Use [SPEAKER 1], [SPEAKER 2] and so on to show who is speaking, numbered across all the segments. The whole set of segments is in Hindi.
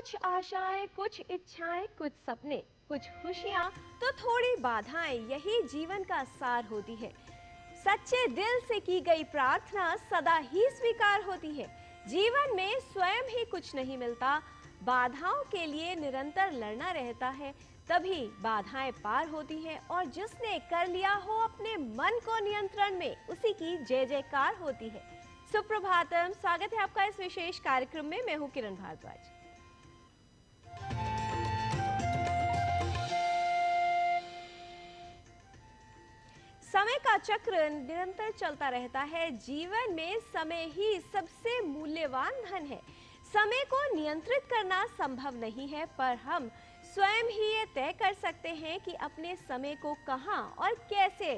[SPEAKER 1] कुछ आशाएं, कुछ इच्छाएं, कुछ सपने, कुछ खुशियां तो थोड़ी बाधाएं, यही जीवन का सार होती है। सच्चे दिल से की गई प्रार्थना सदा ही स्वीकार होती है। जीवन में स्वयं ही कुछ नहीं मिलता, बाधाओं के लिए निरंतर लड़ना रहता है, तभी बाधाएं पार होती हैं और जिसने कर लिया हो अपने मन को नियंत्रण में, उसी की जय जयकार होती है। सुप्रभातम, स्वागत है आपका इस विशेष कार्यक्रम में। मैं हूं किरण भारद्वाज। समय का चक्र निरंतर चलता रहता है। जीवन में समय ही सबसे मूल्यवान धन है। समय को नियंत्रित करना संभव नहीं है, पर हम स्वयं ही ये तय कर सकते हैं कि अपने समय को कहां और कैसे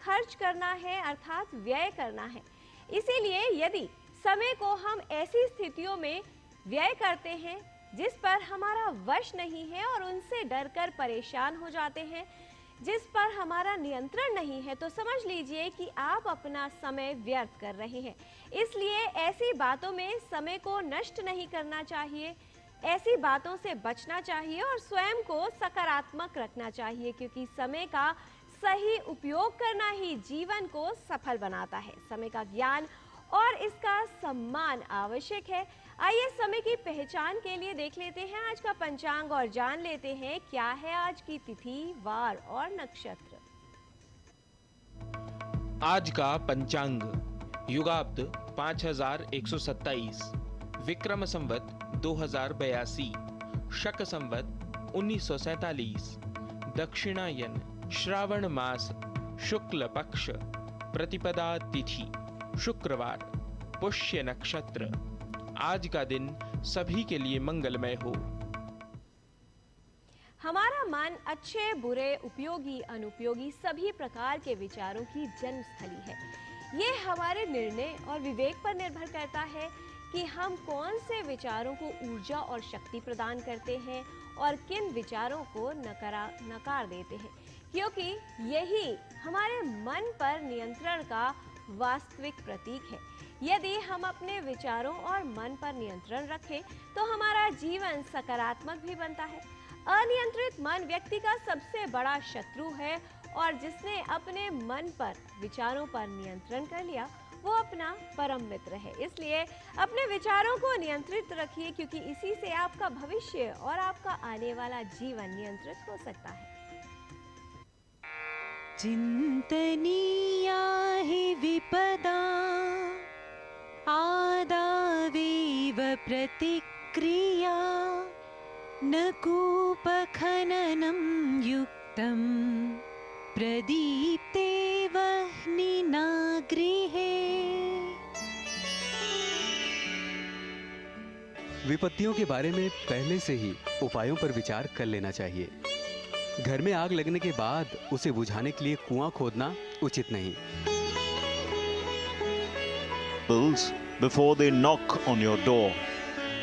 [SPEAKER 1] खर्च करना है, अर्थात व्यय करना है। इसीलिए यदि समय को हम ऐसी स्थितियों में व्यय करते हैं जिस पर हमारा वश नहीं है और उनसे डरकर परेशान हो जाते हैं, जिस पर हमारा नियंत्रण नहीं है, तो समझ लीजिए कि आप अपना समय व्यर्थ कर रहे हैं। इसलिए ऐसी बातों में समय को नष्ट नहीं करना चाहिए, ऐसी बातों से बचना चाहिए और स्वयं को सकारात्मक रखना चाहिए, क्योंकि समय का सही उपयोग करना ही जीवन को सफल बनाता है। समय का ज्ञान और इसका सम्मान आवश्यक है। आइए समय की पहचान के लिए देख लेते हैं आज का पंचांग और जान लेते हैं क्या है आज की तिथि, वार और नक्षत्र।
[SPEAKER 2] आज का पंचांग युगाब्द 5127, विक्रम संवत 2082, शक संवत 1947, दक्षिणायन श्रावण मास शुक्ल पक्ष, प्रतिपदा तिथि शुक्रवार, पुष्य नक्षत्र। आज का दिन सभी के लिए मंगलमय हो।
[SPEAKER 1] हमारा मन अच्छे बुरे, उपयोगी अनुपयोगी सभी प्रकार के विचारों की जन्मस्थली है। ये हमारे निर्णय और विवेक पर निर्भर करता है कि हम कौन से विचारों को ऊर्जा और शक्ति प्रदान करते हैं और किन विचारों को नकार देते हैं, क्योंकि यही हमारे मन पर नियंत्रण का वास्तविक प्रतीक है। यदि हम अपने विचारों और मन पर नियंत्रण रखें तो हमारा जीवन सकारात्मक भी बनता है। अनियंत्रित मन व्यक्ति का सबसे बड़ा शत्रु है और जिसने अपने मन पर, विचारों पर नियंत्रण कर लिया, वो अपना परम मित्र है। इसलिए अपने विचारों को नियंत्रित रखिए, क्योंकि इसी से आपका भविष्य और आपका आने वाला जीवन नियंत्रित हो सकता है।
[SPEAKER 3] चिंतनीया हि विपदा आदावेव प्रतिक्रिया न कूपखननं युक्तं प्रदीप्ते वह्निना गृहे।
[SPEAKER 4] विपत्तियों के बारे में पहले से ही उपायों पर विचार कर लेना चाहिए। घर में आग लगने के बाद उसे बुझाने के लिए कुआं खोदना उचित नहीं।
[SPEAKER 5] Before they knock on your door,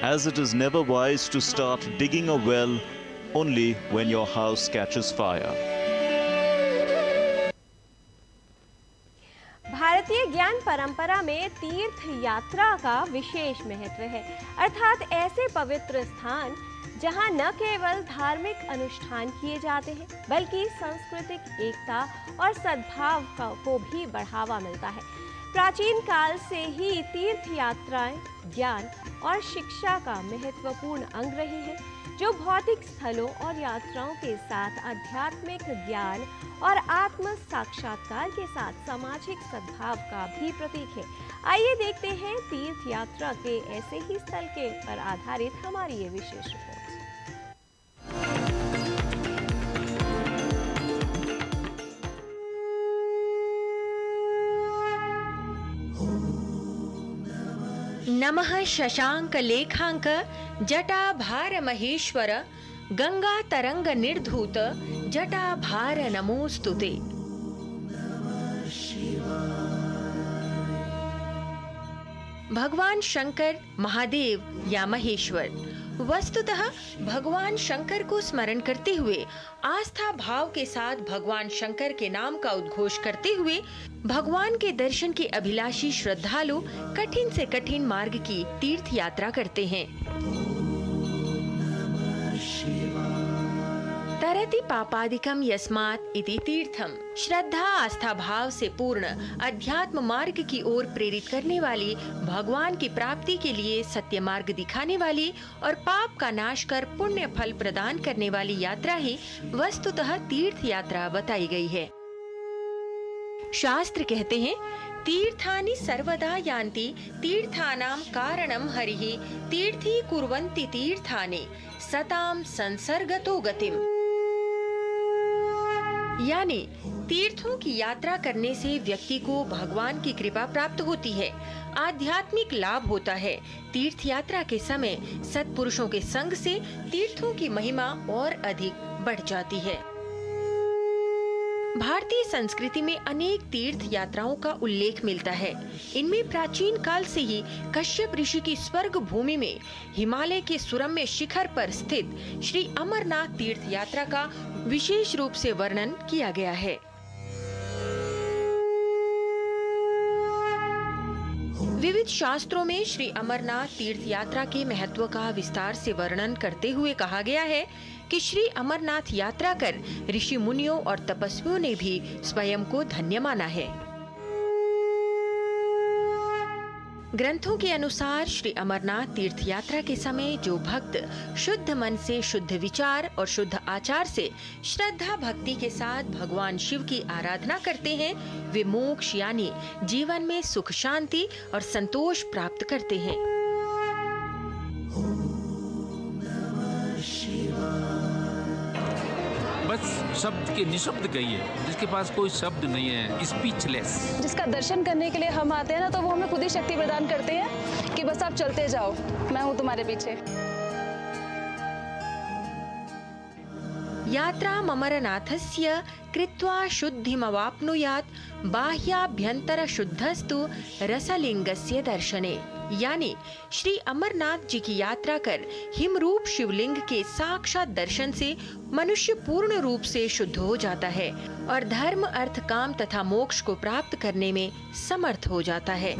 [SPEAKER 5] as it is never wise to start digging a well only when your house catches fire.
[SPEAKER 1] भारतीय ज्ञान परंपरा में तीर्थ यात्रा का विशेष महत्व है, अर्थात ऐसे पवित्र स्थान जहां न केवल धार्मिक अनुष्ठान किए जाते हैं, बल्कि सांस्कृतिक एकता और सद्भाव को भी बढ़ावा मिलता है। प्राचीन काल से ही तीर्थ यात्राएं ज्ञान और शिक्षा का महत्वपूर्ण अंग रही है, जो भौतिक स्थलों और यात्राओं के साथ आध्यात्मिक ज्ञान और आत्म साक्षात्कार के साथ सामाजिक सद्भाव का भी प्रतीक है। आइए देखते हैं तीर्थ यात्रा के ऐसे ही स्थल के पर आधारित हमारी ये विशेष रिपोर्ट।
[SPEAKER 6] नमः शशांक लेखांक जटाभार महेश्वर गंगा तरंग निर्धूत जटाभार नमोस्तुते। भगवान शंकर, महादेव या महेश्वर। वस्तुतः भगवान शंकर को स्मरण करते हुए, आस्था भाव के साथ भगवान शंकर के नाम का उद्घोष करते हुए भगवान के दर्शन के अभिलाषी श्रद्धालु कठिन से कठिन मार्ग की तीर्थ यात्रा करते हैं। हरति पापादिकम यस्मात् इति तीर्थम। श्रद्धा आस्था भाव से पूर्ण अध्यात्म मार्ग की ओर प्रेरित करने वाली, भगवान की प्राप्ति के लिए सत्य मार्ग दिखाने वाली और पाप का नाश कर पुण्य फल प्रदान करने वाली यात्रा ही वस्तुतः तीर्थ यात्रा बताई गई है। शास्त्र कहते हैं, तीर्थानि सर्वदा यान्ति तीर्थानां कारणं हरिः, तीर्थी कुर्वन्ति तीर्थानि सताम संसर्गतो गतिम। यानी तीर्थों की यात्रा करने से व्यक्ति को भगवान की कृपा प्राप्त होती है, आध्यात्मिक लाभ होता है। तीर्थ यात्रा के समय सत्पुरुषों के संग से तीर्थों की महिमा और अधिक बढ़ जाती है। भारतीय संस्कृति में अनेक तीर्थ यात्राओं का उल्लेख मिलता है। इनमें प्राचीन काल से ही कश्यप ऋषि की स्वर्ग भूमि में हिमालय के सुरम्य शिखर पर स्थित श्री अमरनाथ तीर्थ यात्रा का विशेष रूप से वर्णन किया गया है। विविध शास्त्रों में श्री अमरनाथ तीर्थ यात्रा के महत्व का विस्तार से वर्णन करते हुए कहा गया है कि श्री अमरनाथ यात्रा कर ऋषि मुनियों और तपस्वियों ने भी स्वयं को धन्य माना है। ग्रंथों के अनुसार श्री अमरनाथ तीर्थ यात्रा के समय जो भक्त शुद्ध मन से, शुद्ध विचार और शुद्ध आचार से श्रद्धा भक्ति के साथ भगवान शिव की आराधना करते हैं, वे मोक्ष यानी जीवन में सुख शांति और संतोष प्राप्त करते हैं।
[SPEAKER 7] बस शब्द के निशब्द कहिए, जिसके पास कोई शब्द नहीं है, स्पीचलेस।
[SPEAKER 8] जिसका दर्शन करने के लिए हम आते हैं ना, तो वो हमें खुद ही शक्ति प्रदान करते हैं कि बस आप चलते जाओ, मैं हूँ तुम्हारे पीछे।
[SPEAKER 6] यात्राम् अमरनाथस्य कृत्वा शुद्धिमवाप्नुयात् बाह्याभ्यंतर शुद्धस्तु रसलिंगस्य दर्शने। यानी श्री अमरनाथ जी की यात्रा कर हिमरूप शिवलिंग के साक्षात दर्शन से मनुष्य पूर्ण रूप से शुद्ध हो जाता है और धर्म, अर्थ, काम तथा मोक्ष को प्राप्त करने में समर्थ हो जाता है।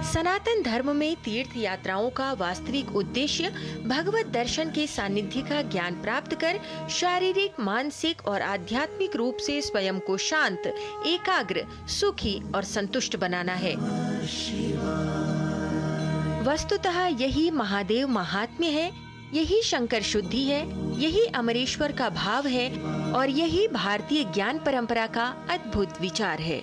[SPEAKER 6] सनातन धर्म में तीर्थ यात्राओं का वास्तविक उद्देश्य भगवत दर्शन के सानिध्य का ज्ञान प्राप्त कर शारीरिक, मानसिक और आध्यात्मिक रूप से स्वयं को शांत, एकाग्र, सुखी और संतुष्ट बनाना है। वस्तुतः यही महादेव महात्म्य है, यही शंकर शुद्धि है, यही अमरेश्वर का भाव है और यही भारतीय ज्ञान परंपरा का अद्भुत विचार है।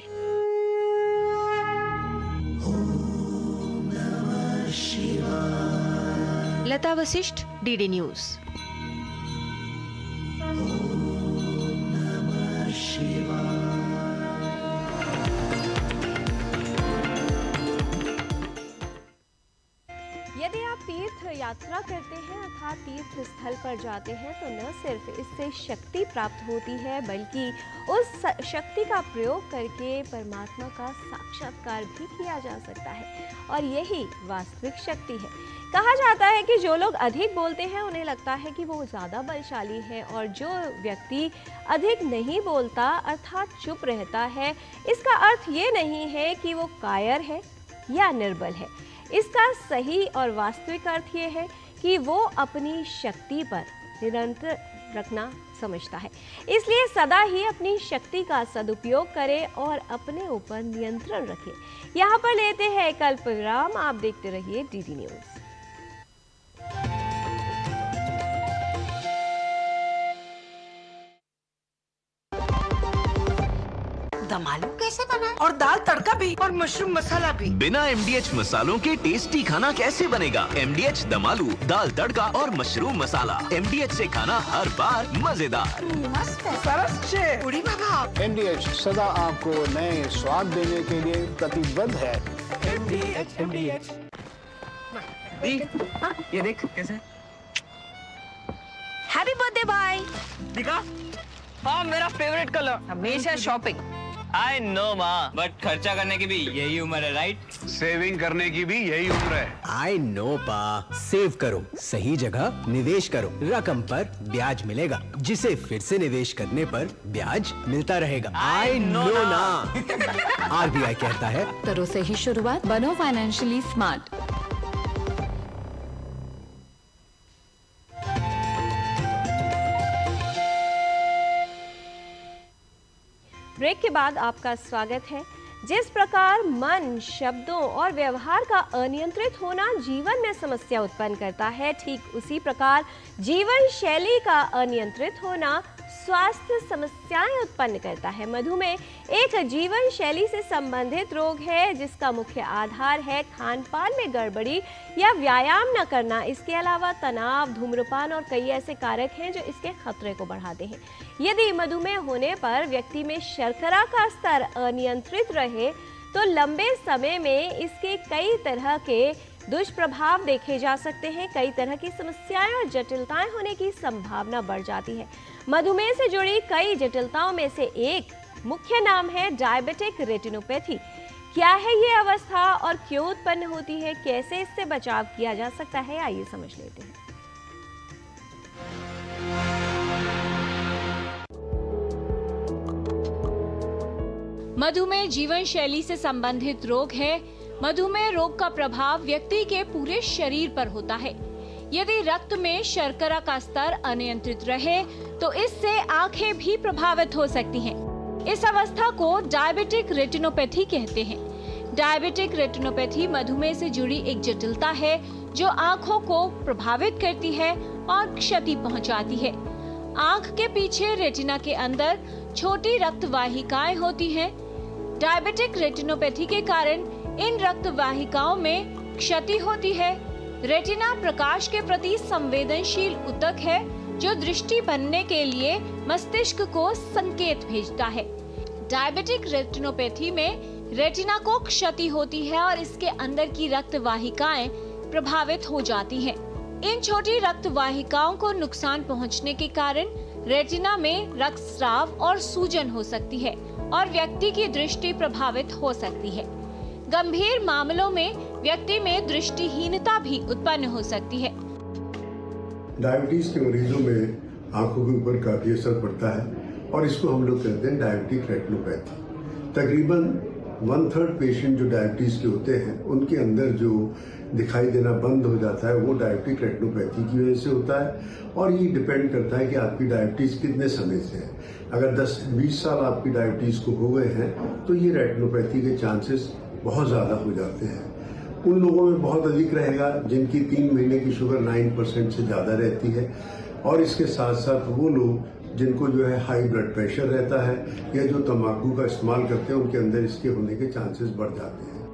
[SPEAKER 6] लता वशिष्ठ, डीडी न्यूज।
[SPEAKER 1] यदि आप तीर्थ यात्रा करते हैं अर्थात तीर्थ स्थल पर जाते हैं तो न सिर्फ इससे शक्ति प्राप्त होती है बल्कि उस शक्ति का प्रयोग करके परमात्मा का साक्षात्कार भी किया जा सकता है और यही वास्तविक शक्ति है। कहा जाता है कि जो लोग अधिक बोलते हैं उन्हें लगता है कि वो ज़्यादा बलशाली है और जो व्यक्ति अधिक नहीं बोलता अर्थात चुप रहता है, इसका अर्थ ये नहीं है कि वो कायर है या निर्बल है। इसका सही और वास्तविक अर्थ ये है कि वो अपनी शक्ति पर निरंतर रखना समझता है। इसलिए सदा ही अपनी शक्ति का सदुपयोग करें और अपने ऊपर नियंत्रण रखें। यहाँ पर लेते हैं कल्प विराम। आप देखते रहिए डीडी न्यूज।
[SPEAKER 9] दम आलू कैसे बना और दाल तड़का भी और मशरूम मसाला भी।
[SPEAKER 10] बिना MDH मसालों के टेस्टी खाना कैसे बनेगा? MDH दम आलू, दाल तड़का और मशरूम मसाला। MDH से खाना हर बार मजेदार।
[SPEAKER 9] मस्त है। सरस छे। उड़ी बाबा।
[SPEAKER 11] MDH सदा आपको नए स्वाद देने के लिए प्रतिबद्ध है। MDH।
[SPEAKER 9] ये देख कैसे।
[SPEAKER 8] हैप्पी बर्थडे भाई।
[SPEAKER 9] दिखा? हाँ, मेरा फेवरेट कलर। हमेशा शॉपिंग।
[SPEAKER 12] I know माँ, बट खर्चा करने की भी यही उम्र है, राइट?
[SPEAKER 11] सेविंग करने की भी यही उम्र है।
[SPEAKER 13] I know पा, सेव करो, सही जगह निवेश करो, रकम पर ब्याज मिलेगा, जिसे फिर से निवेश करने पर ब्याज मिलता रहेगा। I know ना। RBI कहता है,
[SPEAKER 3] करो सही शुरुआत, बनो फाइनेंशियली स्मार्ट।
[SPEAKER 1] ब्रेक के बाद आपका स्वागत है। जिस प्रकार मन, शब्दों और व्यवहार का अनियंत्रित होना जीवन में समस्या उत्पन्न करता है, ठीक उसी प्रकार जीवन शैली का अनियंत्रित होना स्वास्थ्य समस्याएं उत्पन्न करता है। मधुमेह एक जीवन शैली से संबंधित रोग है जिसका मुख्य आधार है खान पान में गड़बड़ी या व्यायाम न करना। इसके अलावा तनाव, धूम्रपान और कई ऐसे कारक हैं जो इसके खतरे को बढ़ाते हैं। यदि मधुमेह होने पर व्यक्ति में शर्करा का स्तर अनियंत्रित रहे तो लंबे समय में इसके कई तरह के दुष्प्रभाव देखे जा सकते हैं। कई तरह की समस्याएं और जटिलताएं होने की संभावना बढ़ जाती है। मधुमेह से जुड़ी कई जटिलताओं में से एक मुख्य नाम है डायबिटिक रेटिनोपैथी। क्या है ये अवस्था और क्यों उत्पन्न होती है, कैसे इससे बचाव किया जा सकता है, आइए समझ लेते हैं।
[SPEAKER 14] मधुमेह जीवन शैली से संबंधित रोग है। मधुमेह रोग का प्रभाव व्यक्ति के पूरे शरीर पर होता है। यदि रक्त में शर्करा का स्तर अनियंत्रित रहे तो इससे आंखें भी प्रभावित हो सकती हैं। इस अवस्था को डायबिटिक रेटिनोपैथी कहते हैं। डायबिटिक रेटिनोपैथी मधुमेह से जुड़ी एक जटिलता है जो आंखों को प्रभावित करती है और क्षति पहुंचाती है। आंख के पीछे रेटिना के अंदर छोटी रक्त वाहिकाएं होती हैं। डायबिटिक रेटिनोपैथी के कारण इन रक्त वाहिकाओं में क्षति होती है। रेटिना प्रकाश के प्रति संवेदनशील ऊतक है जो दृष्टि बनने के लिए मस्तिष्क को संकेत भेजता है। डायबिटिक रेटिनोपैथी में रेटिना को क्षति होती है और इसके अंदर की रक्त वाहिकाएं प्रभावित हो जाती हैं। इन छोटी रक्त वाहिकाओं को नुकसान पहुंचने के कारण रेटिना में रक्तस्राव और सूजन हो सकती है और व्यक्ति की दृष्टि प्रभावित हो सकती है। गंभीर मामलों में व्यक्ति में दृष्टिहीनता भी उत्पन्न हो सकती है।
[SPEAKER 15] डायबिटीज के मरीजों में आंखों के ऊपर काफी असर पड़ता है और इसको हम लोग कहते हैं डायबिटिक रेटिनोपैथी। तकरीबन 1/3 पेशेंट जो डायबिटीज के होते हैं उनके अंदर जो दिखाई देना बंद हो जाता है वो डायबिटिक रेटिनोपैथी की वजह से होता है और ये डिपेंड करता है कि आपकी डायबिटीज कितने समय से है। अगर 10-20 साल आपकी डायबिटीज को हो गए हैं तो ये रेटिनोपैथी के चांसेस बहुत ज़्यादा हो जाते हैं। उन लोगों में बहुत अधिक रहेगा जिनकी 3 महीने की शुगर 9% से ज़्यादा रहती है और इसके साथ साथ वो लोग जिनको जो है हाई ब्लड प्रेशर रहता है या जो तंबाकू का इस्तेमाल करते हैं उनके अंदर इसके होने के चांसेस बढ़ जाते हैं।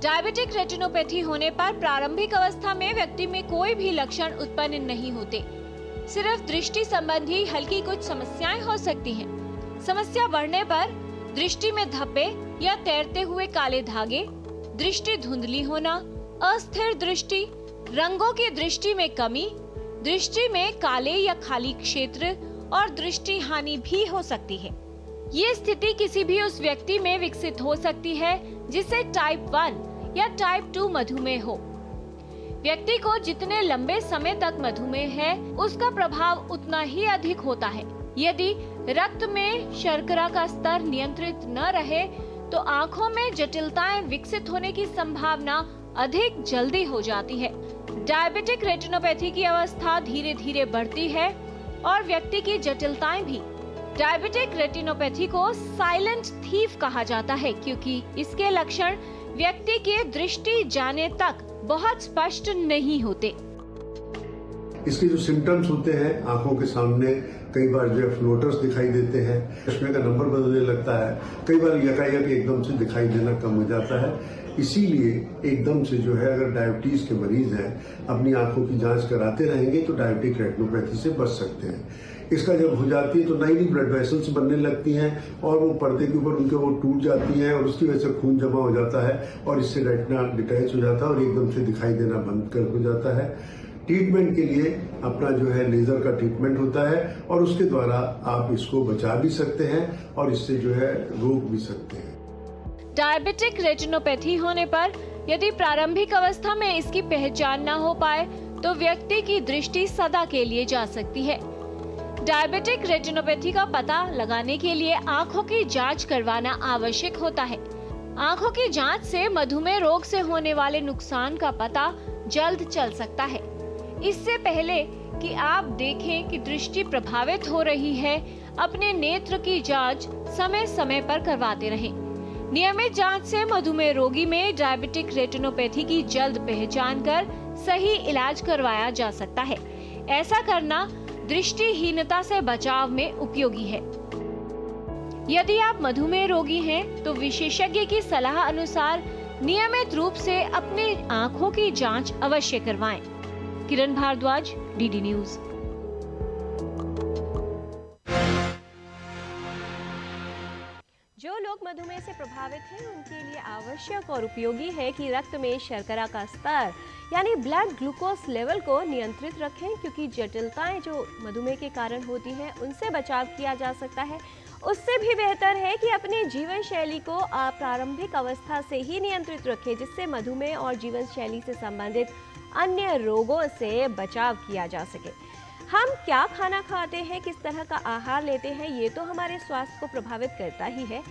[SPEAKER 14] डायबिटिक रेटिनोपैथी होने पर प्रारंभिक अवस्था में व्यक्ति में कोई भी लक्षण उत्पन्न नहीं होते। सिर्फ दृष्टि संबंधी हल्की कुछ समस्याएं हो सकती हैं। समस्या बढ़ने पर दृष्टि में धब्बे या तैरते हुए काले धागे, दृष्टि धुंधली होना, अस्थिर दृष्टि, रंगों की दृष्टि में कमी, दृष्टि में काले या खाली क्षेत्र और दृष्टि हानि भी हो सकती है। ये स्थिति किसी भी उस व्यक्ति में विकसित हो सकती है जिसे टाइप 1 या टाइप 2 मधुमेह हो। व्यक्ति को जितने लंबे समय तक मधुमेह है उसका प्रभाव उतना ही अधिक होता है। यदि रक्त में शर्करा का स्तर नियंत्रित न रहे तो आंखों में जटिलताएं विकसित होने की संभावना अधिक जल्दी हो जाती है। डायबिटिक रेटिनोपैथी की अवस्था धीरे धीरे बढ़ती है और व्यक्ति की जटिलताएं भी। डायबिटिक रेटिनोपैथी को साइलेंट थीफ कहा जाता है क्योंकि इसके लक्षण व्यक्ति के दृष्टि जाने तक बहुत स्पष्ट नहीं होते।
[SPEAKER 15] इसके जो सिम्टम्स होते हैं आंखों के सामने कई बार जो फ्लोटर्स दिखाई देते हैं, चश्मे का नंबर बदलने लगता है, कई बार यकायक एकदम से दिखाई देना कम हो जाता है। इसीलिए एकदम से जो है अगर डायबिटीज के मरीज हैं अपनी आंखों की जांच कराते रहेंगे तो डायबिटिक रेटिनोपैथी से बच सकते हैं। इसका जब हो जाती है तो नई नई ब्लड वेसल्स बनने लगती हैं और वो पर्दे के ऊपर उनके वो टूट जाती हैं और उसकी वजह से खून जमा हो जाता है और इससे रेटिना डिटैच हो जाता है और एकदम से दिखाई देना बंद कर हो जाता है। ट्रीटमेंट के लिए अपना जो है लेजर का ट्रीटमेंट होता है और उसके द्वारा आप इसको बचा भी सकते हैं और इससे जो है रोक भी सकते हैं।
[SPEAKER 14] डायबिटिक रेटिनोपैथी होने पर यदि प्रारंभिक अवस्था में इसकी पहचान न हो पाए तो व्यक्ति की दृष्टि सदा के लिए जा सकती है। डायबिटिक रेटिनोपैथी का पता लगाने के लिए आंखों की जांच करवाना आवश्यक होता है। आंखों की जांच से मधुमेह रोग से होने वाले नुकसान का पता जल्द चल सकता है। इससे पहले कि आप देखें कि दृष्टि प्रभावित हो रही है, अपने नेत्र की जांच समय समय पर करवाते रहें। नियमित जांच से मधुमेह रोगी में डायबिटिक रेटिनोपैथी की जल्द पहचान कर सही इलाज करवाया जा सकता है। ऐसा करना दृष्टिहीनता से बचाव में उपयोगी है। यदि आप मधुमेह रोगी हैं, तो विशेषज्ञ की सलाह अनुसार नियमित रूप से अपने आँखों की जांच अवश्य करवाएं। किरण भारद्वाज, डीडी न्यूज।
[SPEAKER 1] जो लोग मधुमेह से प्रभावित हैं उनके लिए आवश्यक और उपयोगी है कि रक्त में शर्करा का स्तर यानी ब्लड ग्लूकोज लेवल को नियंत्रित रखें, क्योंकि जटिलताएं जो मधुमेह के कारण होती हैं उनसे बचाव किया जा सकता है। उससे भी बेहतर है कि अपनी जीवन शैली को प्रारंभिक अवस्था से ही नियंत्रित रखें, जिससे मधुमेह और जीवन शैली से संबंधित अन्य रोगों से बचाव किया जा सके। हम क्या खाना खाते हैं, किस तरह का आहार लेते हैं, ये तो हमारे स्वास्थ्य को प्रभावित करता ही है,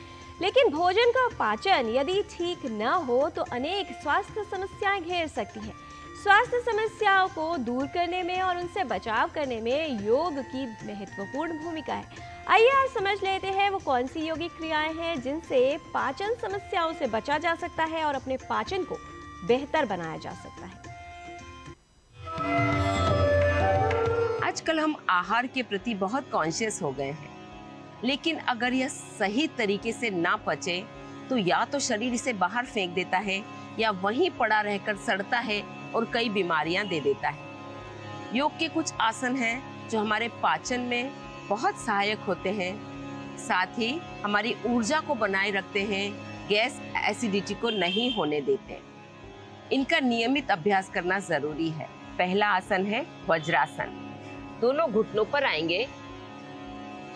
[SPEAKER 1] लेकिन भोजन का पाचन यदि ठीक न हो तो अनेक स्वास्थ्य समस्याएं घेर सकती हैं। स्वास्थ्य समस्याओं को दूर करने में और उनसे बचाव करने में योग की महत्वपूर्ण भूमिका है। आइए आज समझ लेते हैं वो कौन सी योगिक क्रियाएं हैं जिनसे पाचन समस्याओं से बचा जा सकता है और अपने पाचन को बेहतर बनाया जा सकता है।
[SPEAKER 16] आजकल हम आहार के प्रति बहुत कॉन्शियस हो गए हैं, लेकिन अगर यह सही तरीके से ना पचे तो या तो शरीर इसे बाहर फेंक देता है या वहीं पड़ा रहकर सड़ता है और कई बीमारियां दे देता है। योग के कुछ आसन हैं जो हमारे पाचन में बहुत सहायक होते हैं, साथ ही हमारी ऊर्जा को बनाए रखते हैं, गैस एसिडिटी को नहीं होने देते। इनका नियमित अभ्यास करना जरूरी है। पहला आसन है वज्रासन। दोनों घुटनों पर आएंगे,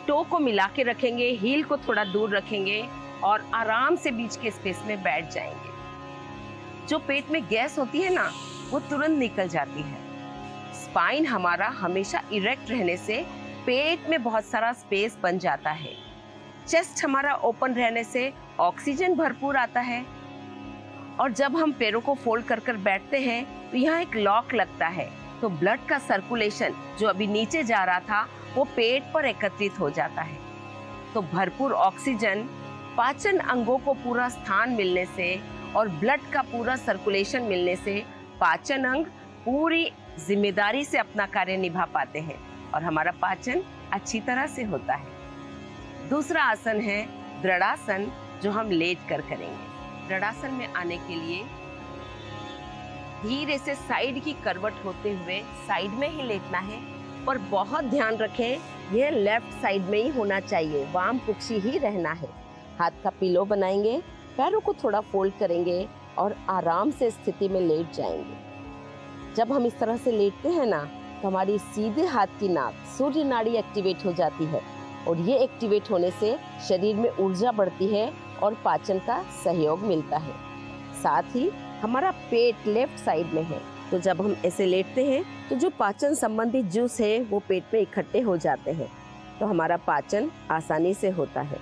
[SPEAKER 16] टो को मिला के रखेंगे, हील को थोड़ा दूर रखेंगे और आराम से बीच के स्पेस में बैठ जाएंगे। जो पेट में गैस होती है ना, वो तुरंत निकल जाती है। स्पाइन हमारा हमेशा इरेक्ट रहने से पेट में बहुत सारा स्पेस बन जाता है। चेस्ट हमारा ओपन रहने से ऑक्सीजन भरपूर आता है। और जब हम पैरों को फोल्ड कर कर बैठते हैं तो यहाँ एक लॉक लगता है, तो ब्लड का सर्कुलेशन जो अभी नीचे जा रहा था वो पेट पर एकत्रित हो जाता है। तो भरपूर ऑक्सीजन पाचन अंगों को पूरा स्थान मिलने से और ब्लड का पूरा सर्कुलेशन मिलने से पाचन अंग पूरी जिम्मेदारी से अपना कार्य निभा पाते हैं और हमारा पाचन अच्छी तरह से होता है। दूसरा आसन है दृढ़ासन, जो हम लेट कर करेंगे। दृढ़ासन में आने के लिए धीरे से साइड की करवट होते हुए साइड में ही लेटना है, पर बहुत ध्यान रखें यह लेफ्ट साइड में ही होना चाहिए, वाम पुक्षी ही रहना है। हाथ का पिलो बनाएंगे, पैरों को थोड़ा फोल्ड करेंगे और आराम से स्थिति में लेट जाएंगे। जब हम इस तरह से लेटते हैं ना, तो हमारी सीधे हाथ की नाक सूर्य नाड़ी एक्टिवेट हो जाती है और ये एक्टिवेट होने से शरीर में ऊर्जा बढ़ती है और पाचन का सहयोग मिलता है। साथ ही हमारा पेट लेफ्ट साइड में है, तो जब हम ऐसे लेटते हैं तो जो पाचन संबंधी जूस है वो पेट में इकट्ठे हो जाते हैं, तो हमारा पाचन आसानी से होता है।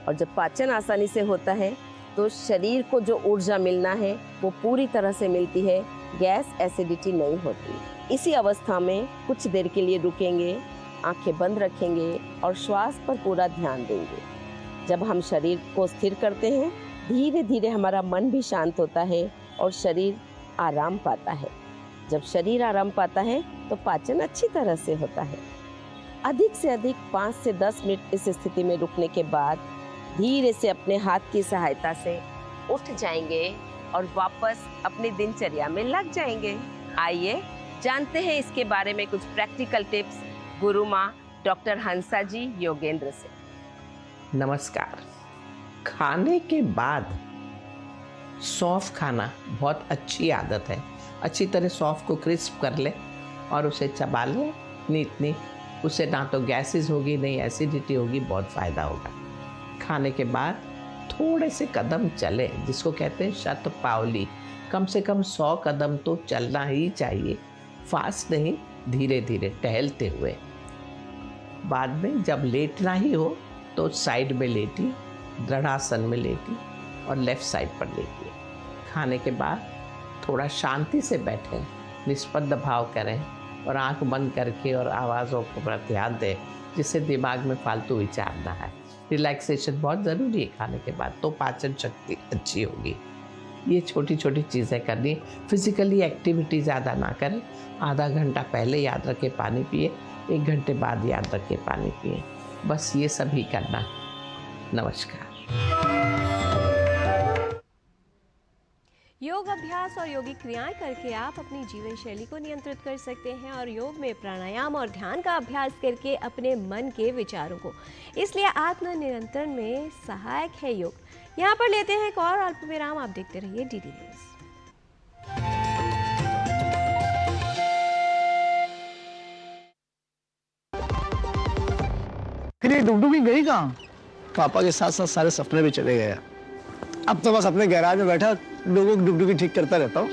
[SPEAKER 16] और जब पाचन आसानी से होता है तो शरीर को जो ऊर्जा मिलना है वो पूरी तरह से मिलती है, गैस एसिडिटी नहीं होती। इसी अवस्था में कुछ देर के लिए रुकेंगे, आंखें बंद रखेंगे और श्वास पर पूरा ध्यान देंगे। जब हम शरीर को स्थिर करते हैं, धीरे धीरे हमारा मन भी शांत होता है और शरीर आराम पाता है। जब शरीर आराम पाता है तो पाचन अच्छी तरह से होता है। अधिक से अधिक 5 से 10 मिनट इस स्थिति में रुकने के बाद धीरे से अपने हाथ की सहायता से उठ जाएंगे और वापस अपनी दिनचर्या में लग जाएंगे। आइए जानते हैं इसके बारे में कुछ प्रैक्टिकल टिप्स गुरु माँ डॉक्टर हंसा जी योगेंद्र से।
[SPEAKER 17] नमस्कार। खाने के बाद सौंफ खाना बहुत अच्छी आदत है। अच्छी तरह सौंफ को क्रिस्प कर ले और उसे चबा ले नीट नीट। उससे ना तो गैसेस होगी, नहीं एसिडिटी होगी, बहुत फ़ायदा होगा। खाने के बाद थोड़े से कदम चले, जिसको कहते हैं शतपावली। कम से कम 100 कदम तो चलना ही चाहिए, फास्ट नहीं, धीरे धीरे टहलते हुए। बाद में जब लेटना ही हो तो साइड में लेटिए, दृढ़ासन में लेटिए और लेफ्ट साइड पर लेटिए। खाने के बाद थोड़ा शांति से बैठें, निष्पद्ध भाव करें और आंख बंद करके और आवाज़ों पर ध्यान दें। जिससे दिमाग में फालतू विचार ना आए। रिलैक्सेशन बहुत ज़रूरी है खाने के बाद, तो पाचन शक्ति अच्छी होगी। ये छोटी छोटी चीज़ें करनी। फिजिकली एक्टिविटी ज़्यादा ना करें। आधा घंटा पहले याद रखें पानी पिए, 1 घंटे बाद याद रखें पानी पिए। बस ये सब ही करना है। नमस्कार।
[SPEAKER 1] योग अभ्यास और योगिक क्रियाएं करके आप अपनी जीवन शैली को नियंत्रित कर सकते हैं और योग में प्राणायाम और ध्यान का अभ्यास करके अपने मन के विचारों को, इसलिए आत्म नियंत्रण में सहायक है योग। यहाँ पर लेते हैं एक और अल्प विराम। आप देखते रहिए डीडी न्यूज।
[SPEAKER 11] फिर ये डुगडुगी गई कहाँ? पापा के साथ साथ सारे सपने भी चले गए। अब तो बस अपने गैराज में बैठा लोगों की डुगडुगी ठीक करता रहता हूँ।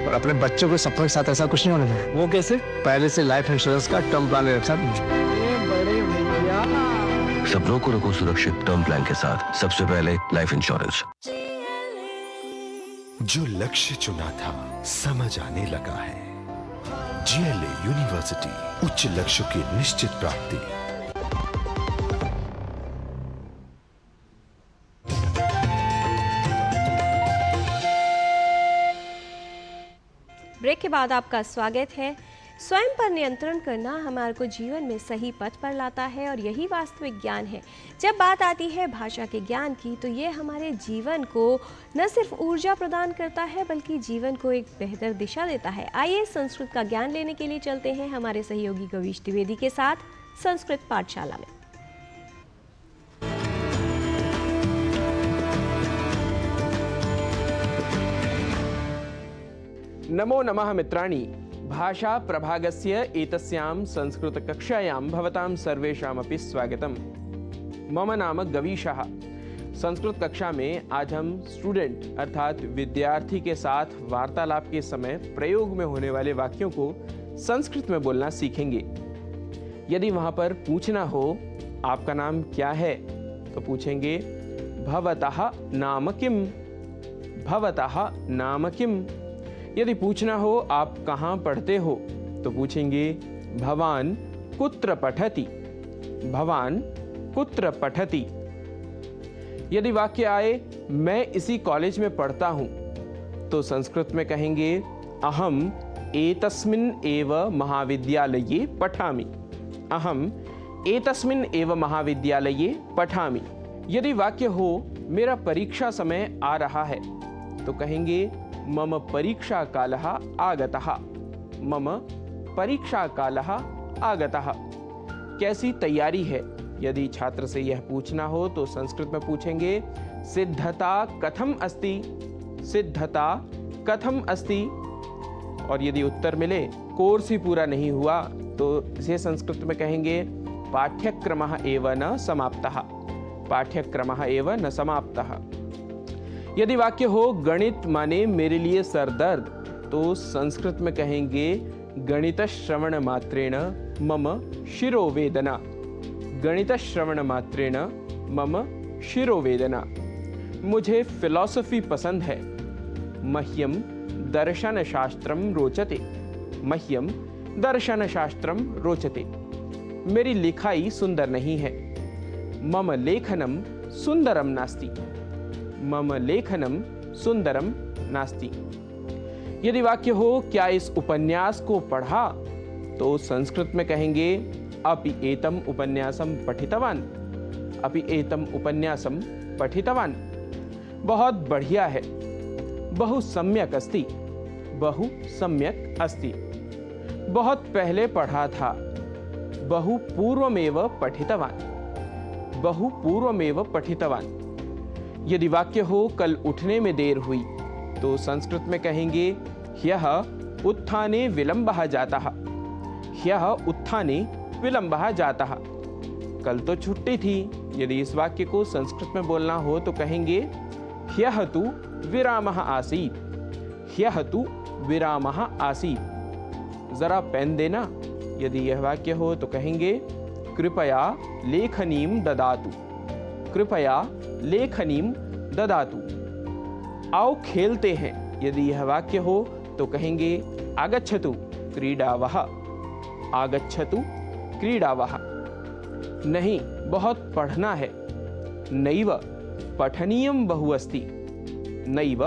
[SPEAKER 11] और अपने बच्चों के सपनों के साथ ऐसा कुछ नहीं होने देना। वो कैसे? पहले से लाइफ इंश्योरेंस का टर्म प्लान ले रखा है। बड़े भैया,
[SPEAKER 10] सपनों को रखो सुरक्षित टर्म प्लान के साथ। सबसे पहले लाइफ इंश्योरेंस।
[SPEAKER 18] जो लक्ष्य चुना था समझ आने लगा है। GLA यूनिवर्सिटी, उच्च लक्ष्य की निश्चित प्राप्ति।
[SPEAKER 1] ब्रेक के बाद आपका स्वागत है। स्वयं पर नियंत्रण करना हमारे को जीवन में सही पथ पर लाता है और यही वास्तविक ज्ञान है। जब बात आती है भाषा के ज्ञान की, तो ये हमारे जीवन को न सिर्फ ऊर्जा प्रदान करता है बल्कि जीवन को एक बेहतर दिशा देता है। आइए संस्कृत का ज्ञान लेने के लिए चलते हैं हमारे सहयोगी गवीश द्विवेदी के साथ संस्कृत पाठशाला में।
[SPEAKER 2] नमो नमः मित्राणि। भाषा प्रभागस्य एतस्यां संस्कृत कक्षायां भवतां सर्वेषामपि स्वागतम्। मम नाम गवीशः। संस्कृत कक्षा में आज हम स्टूडेंट अर्थात विद्यार्थी के साथ वार्तालाप के समय प्रयोग में होने वाले वाक्यों को संस्कृत में बोलना सीखेंगे। यदि वहां पर पूछना हो आपका नाम क्या है तो पूछेंगे भवतः नाम किम, भवतः नाम किम। यदि पूछना हो आप कहाँ पढ़ते हो तो पूछेंगे भवान कुत्र पठति, भवान कुत्र पठति। यदि वाक्य आए मैं इसी कॉलेज में पढ़ता हूँ तो संस्कृत में कहेंगे अहम एतस्मिन् एव महाविद्यालये पठामि, अहम एतस्मिन् एव महाविद्यालये पठामि। यदि वाक्य हो मेरा परीक्षा समय आ रहा है तो कहेंगे मम परीक्षा कालः आगतः, मम परीक्षा कालः आगतः। कैसी तैयारी है? यदि छात्र से यह पूछना हो तो संस्कृत में पूछेंगे सिद्धता कथम अस्ति, सिद्धता कथम अस्ति। और यदि उत्तर मिले कोर्स ही पूरा नहीं हुआ तो इसे संस्कृत में कहेंगे पाठ्यक्रमः एव न समाप्तः, पाठ्यक्रमः एव न समाप्तः। यदि वाक्य हो गणित माने मेरे लिए सर दर्द तो संस्कृत में कहेंगे गणित श्रवण मात्रेण मम शिरोवेदना, गणित श्रवण मात्रेण मम शिरोवेदना। मुझे फिलॉसफी पसंद है, मह्यम दर्शन शास्त्रम रोचते, मह्यम दर्शन शास्त्रम रोचते। मेरी लिखाई सुंदर नहीं है, मम लेखनम सुंदरम नास्ति, मम लेखनम सुंदरम नास्ति। यदि वाक्य हो क्या इस उपन्यास को पढ़ा तो संस्कृत में कहेंगे अपि एतम उपन्यासम पठितवान, अपि एतम उपन्यासम पठितवान। बहुत बढ़िया है, बहु सम्यक अस्ति, बहु सम्यक अस्ति। बहुत पहले पढ़ा था, बहु पूर्वमेव पठितवान, बहु पूर्वमेव पठितवान। यदि वाक्य हो कल उठने में देर हुई तो संस्कृत में कहेंगे ह्यः उत्थाने विलंबः जातः, ह्यः उत्थाने विलंबः जातः। कल तो छुट्टी थी। यदि इस वाक्य को संस्कृत में बोलना हो तो कहेंगे ह्यः तु विरामः आसीत्, ह्यः तु विरामः आसीत्। जरा पेन देना। यदि यह वाक्य हो तो कहेंगे कृपया लेखनीं ददातु, कृपया लेखनीं ददातु। आओ खेलते हैं। यदि यह वाक्य हो तो कहेंगे आगच्छतु क्रीडावः, आगच्छतु क्रीडावः। नहीं, बहुत पढ़ना है। नैव पठनीयं बहु अस्ति। नैव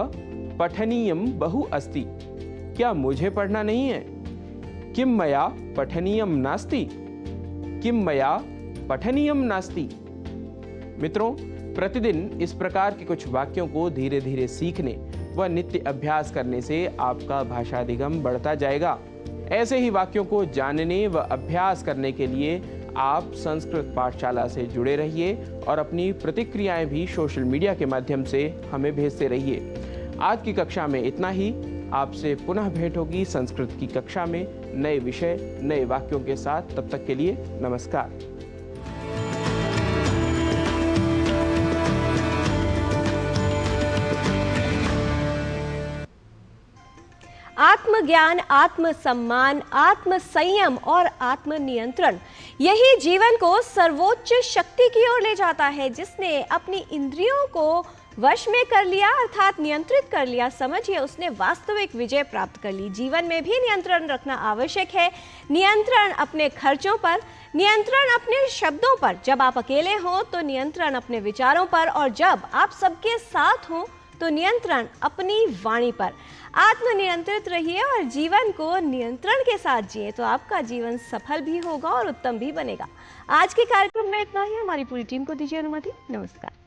[SPEAKER 2] पठनीयं बहु अस्ति। क्या मुझे पढ़ना नहीं है? किं मया पठनीयं नास्ति। किं मया पठनीयं नास्ति। मित्रों, प्रतिदिन इस प्रकार के कुछ वाक्यों को धीरे धीरे सीखने व नित्य अभ्यास करने से आपका भाषाधिगम बढ़ता जाएगा। ऐसे ही वाक्यों को जानने व अभ्यास करने के लिए आप संस्कृत पाठशाला से जुड़े रहिए और अपनी प्रतिक्रियाएं भी सोशल मीडिया के माध्यम से हमें भेजते रहिए। आज की कक्षा में इतना ही। आपसे पुनः भेंट होगी संस्कृत की कक्षा में नए विषय, नए वाक्यों के साथ। तब तक के लिए नमस्कार।
[SPEAKER 1] आत्मज्ञान, आत्मसम्मान, आत्मसंयम और आत्मनियंत्रण, यही जीवन को सर्वोच्च शक्ति की ओर ले जाता है। जिसने अपनी इंद्रियों को वश में कर लिया, अर्थात नियंत्रित कर लिया, समझिए उसने वास्तविक विजय प्राप्त कर ली। जीवन में भी नियंत्रण रखना आवश्यक है। नियंत्रण अपने खर्चों पर, नियंत्रण अपने शब्दों पर, जब आप अकेले हों तो नियंत्रण अपने विचारों पर, और जब आप सबके साथ हों तो नियंत्रण अपनी वाणी पर। आत्मनियंत्रित रहिए और जीवन को नियंत्रण के साथ जिए तो आपका जीवन सफल भी होगा और उत्तम भी बनेगा। आज के कार्यक्रम में इतना ही। हमारी पूरी टीम को दीजिए अनुमति। नमस्कार।